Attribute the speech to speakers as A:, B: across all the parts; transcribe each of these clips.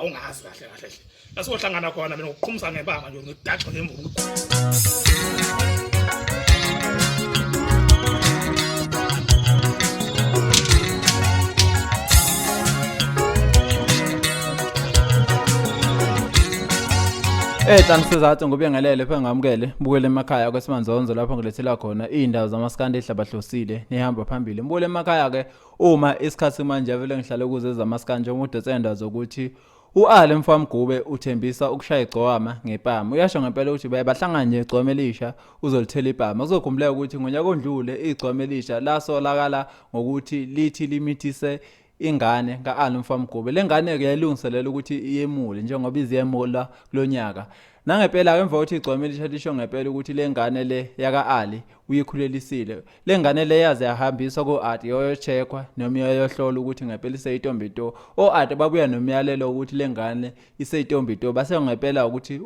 A: awungazi kahle kahle lasohlangana khona mina ngokuqhumisa ngebanga nje ngidaxa ngemvubu
B: Tangisizathu ngobengelele phe ngamukele mbukele emakhaya kwesimanzonzo lapho ngilethela khona indawo zamaskandi ehlabahlosile nihamba phambili mbukele emakhaya ke uma isikhathi manje vele ngihlale kuze zamaskandi njengomuntu senda zokuthi uAle Mfamgube uthembisa ukushaya igcwama ngepama uyasho ngempela ukuthi bayahlangana nje igcwama elisha uzolithela ipama kuzokhumbuleka ukuthi ngonyaka ondlule igcwama elisha lasolakala ngokuthi lithi limithise ingane kaAle Mfamgube lengane ke yalungiselela ukuthi iyemule njengoba iziyemula kulonyaka nangempela emva kokuthi igcwama elisha lisho ngempela ukuthi lengane le yakaAle uyikhulelisile lengane le yaze yahambiswa koAde yoyochekwa noma yoyohlola ukuthi ngempela iseyitombi into oAde babuya nomyalelo ukuthi lengane iseyitombi into base ngempela ukuthi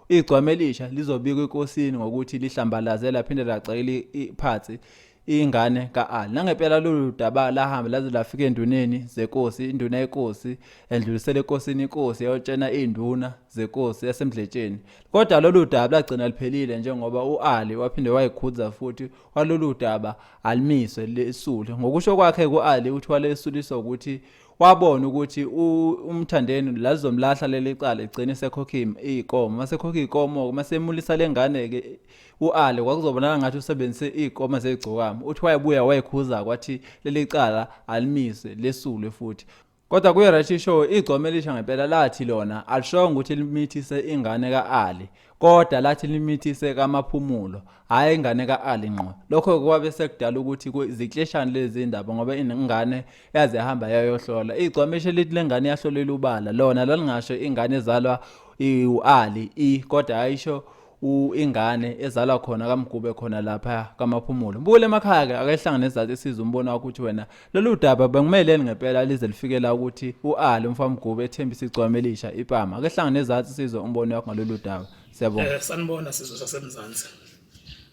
B: igcwama elisha lizobika inkosini ngokuthi lihlambalaze laphinde lacela iphathi ingane kaAle nangempela lolu daba lahamba laze lafika enduneni zenkosi induna yenkosi endlulisele enkosini inkosi yayotshena induna zenkosi yasemdletsheni kodwa lolu daba lagcina liphelile njengoba uAle waphinde wayikhudza futhi walolu daba alimiswe lesule ngokusho kwakhe kuAle uthi walesuliswa ukuthi wabona ukuthi umthandeni lazomlahla lelicala egcine sekhokhi inkomo masekhokhi inkomo masemulisa lengane ke uAle kwakuzobonana ngathi usebenzise inkomo zegcokama uthi wayebuya wayikhuza kwathi lelicala alimise lesule futhi kodwa kuye right show igcoma elisha ngempela lathi lona alishonga ukuthi limithise ingane kaAle kodwa lathi limithise kaMaphumulo hayi ingane kaAle ngqo lokho kwabe sekudala ukuthi izikleshana lezi indaba ngoba ingane yaze yahamba yayohlola igcoma lithi lengane yahlolela ubala lona lalingasho ingane ezalwa uAle kodwa ayisho ingane ezalwa khona kaMgube khona lapha kaMaphumulo mbukele emakhaya ke akehlangana nezathi isizwe umbono wakho ukuthi wena lolu daba bengimeleni ngempela lize lifikela ukuthi uAle Mfamgube ethembisa igcwama elisha ipama akehlangana nezathi isizwe umbono wakho ngalolu daba siyabonga
A: sanibona sizwe sasemzansi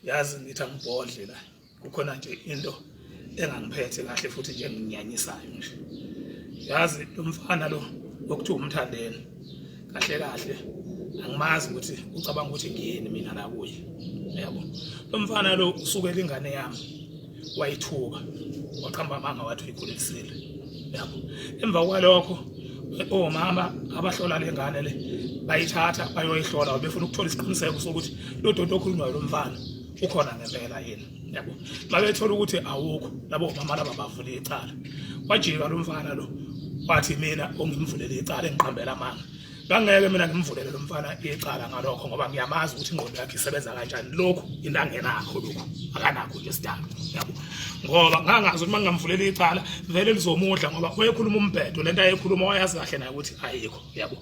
A: yazi ngithi angibhodle la kukhona nje into engangiphethe kahle futhi nje nginyanyisayo nje yazi lo mfana lo okuthi umthandeni kahle kahle angimazi ukuthi ucabanga ukuthi ngiyini mina la kuye yabo lo mfana lo usukela ingane yami wayithuka waqhamba manga wathi uyikhulisile yabo emva kwalokho omama abahlola lengane le bayithatha bayoyihlola befuna ukuthola isiqiniseko sokuthi lo dodo okhulunywa lo mfana ukhona ngempela yini yabo babethola ukuthi awukho labo mama laba bavule icala wajika lo mfana lo wathi mina ongimvulele icala engiqhambela amanga ngangeke mina ngimvulele lo mfana icala ngalokho ngoba ngiyamazi ukuthi ingqondo yakhe isebenza kanjani lokho inangenakho lokho akanakho nje sidalo yabo ngoba ngangazi ukuthi mangingamvulela icala vele lizomudla ngoba wayekhuluma umbhedo lento ayekhuluma wayazi kahle naye ukuthi ayikho yabo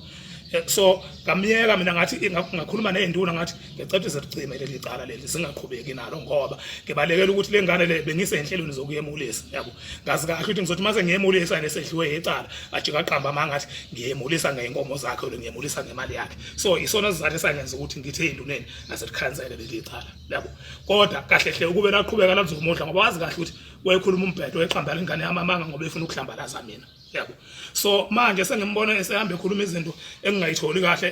A: so ngamiyeka mina ngathi ngakhuluma nezinduna ngathi ngicela sizicime leli cala leli singaqhubeki nalo ngoba ngibalekela ukuthi lengane le bengise enhlelweni zokuyemulisa yabo ngazi kahle ukuthi ngizothi mase ngiyemulisa nesedliwe icala ajika aqamba amanga athi ngiyemulisa ngeinkomo zakhe lo ngiyemulisa ngemali yakhe so isona sizathu esangenza ukuthi ngithi enduneni aselikhansele leli cala yabo kodwa kahle hle ukube laqhubeka lazomudla ngoba wazi kahle ukuthi wayekhuluma umbhedo eqhambela ingane yamamanga ngoba efuna ukuhlambalaza mina yabo so manje sengimbona esehamba ekhuluma izinto engingayitholi kahle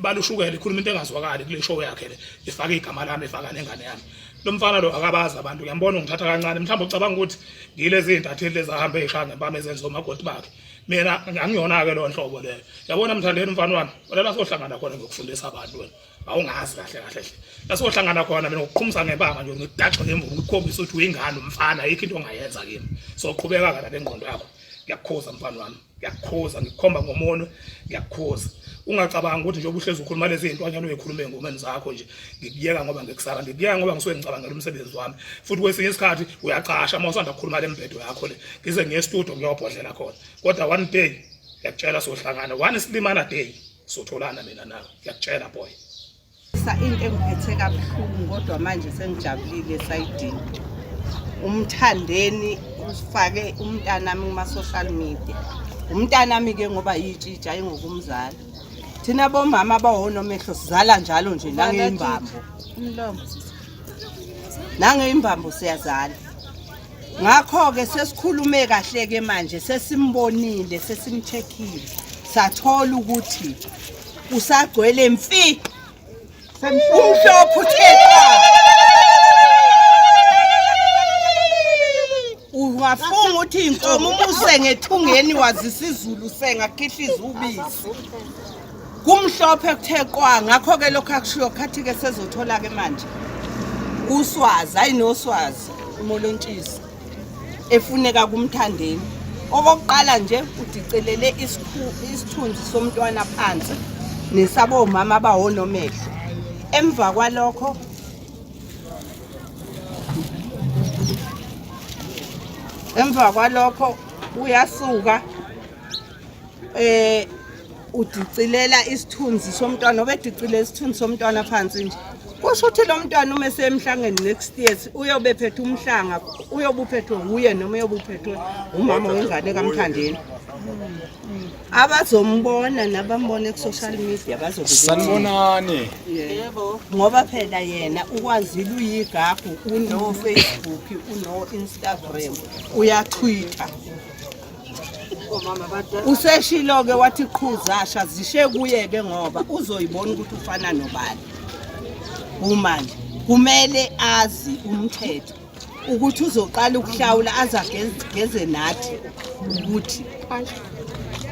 A: balushukela ekhuluma into engazwakali kule show yakhe le ifaka igama lami efaka nengane yami lo mfana lo akabazi abantu ngiyambona ngithatha kancane mhlawumbe ucabanga ukuthi ngilezi intatheli lezahamba ezishaya ngempama ezenzo magoti bakhe mina angiyona ke lo nhlobo leyo yabona mthandeni mfana wami wala sohlangana khona ngokufundisa abantu wena awungazi kahle kahle lasohlangana khona mina ngokuqhumisa ngempama nje ngidaxa ngemvubu ngikhombisa ukuthi uyingane umfana ayikho into ongayenza kimi so qhubeka kana lengqondo yakho ngiyakukhoza mfana wami ngiyakukhoza ngikhomba ngomono ngiyakukhoza ungacabanga ukuthi nje ubuhlezi ukhuluma lezi zinto anyana uyikhuluma engomeni zakho nje ngikuyeka ngoba ngikusaka ngikuyeka ngoba ngisuke ngicabangela umsebenzi wami futhi kwesinye isikhathi uyaqasha mawusanda ukukhuluma lembhedo yakho le ngize ngiye studio ngiyobhodlela khona kodwa one day ngiyakutshela sohlangana one Slimana day sotholana mina nawe ngiyakutshela boy
C: into engiphethe kabuhlungu kodwa manje sengijabulile esayidini umthandeni ufake umntanami kuma social media umntanami ke ngoba yitshitsha ingokumzala thina bomama abahonomehlo sizala njalo nje nangeimbambo siyazala ngakho ke sesikhulume kahle ke manje sesimbonile sesimcheckile sathola ukuthi usagcwele mfi umhlophe uthe ungafunga ukuthi inkomo umuse ngethungeni wazisa izulu sengakhihliza ubisi kumhlophe kuthe kwa ngakho ke lokho akushiyo khathi ke sezothola ke manje uswazi ayinoswazi umolontshisi efuneka kumthandeni okokuqala nje udicelele isithunzi somntwana phansi nesabo mama abahonomehlo emva kwalokho uyasuka udicilela isithunzi somntwana obedicilela isithunzi somntwana phansi nje kusho ukuthi lo mntwana uma esemhlangeni next year uyobe phethe umhlanga uyobe uphethwe uye noma uyobe uphethwe umama wengane kaMthandeni abazombona nabambone ku social media
D: sanibonani
C: yebo ngoba phela yena ukwazile uyigagu uno Facebook uno Instagram uyachwitha useshilo ke wathi qhuzasha zishe kuye ke ngoba uzoyibona ukuthi ufana nobani umanje kumele azi umthetho ukuthi uzoqala ukuhlawula azageze nathi ukuthi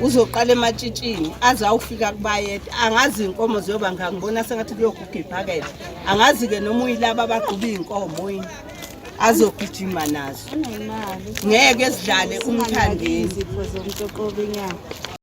C: uzoqala ematshitshini azawufika kubayethe angazi inkomo ziyoba ngangibona sengathi kuyoguga iphakethe angazi ke noma uyilaba abagquba inkomo yini azogijima nazo ngeke sidlale umthandeni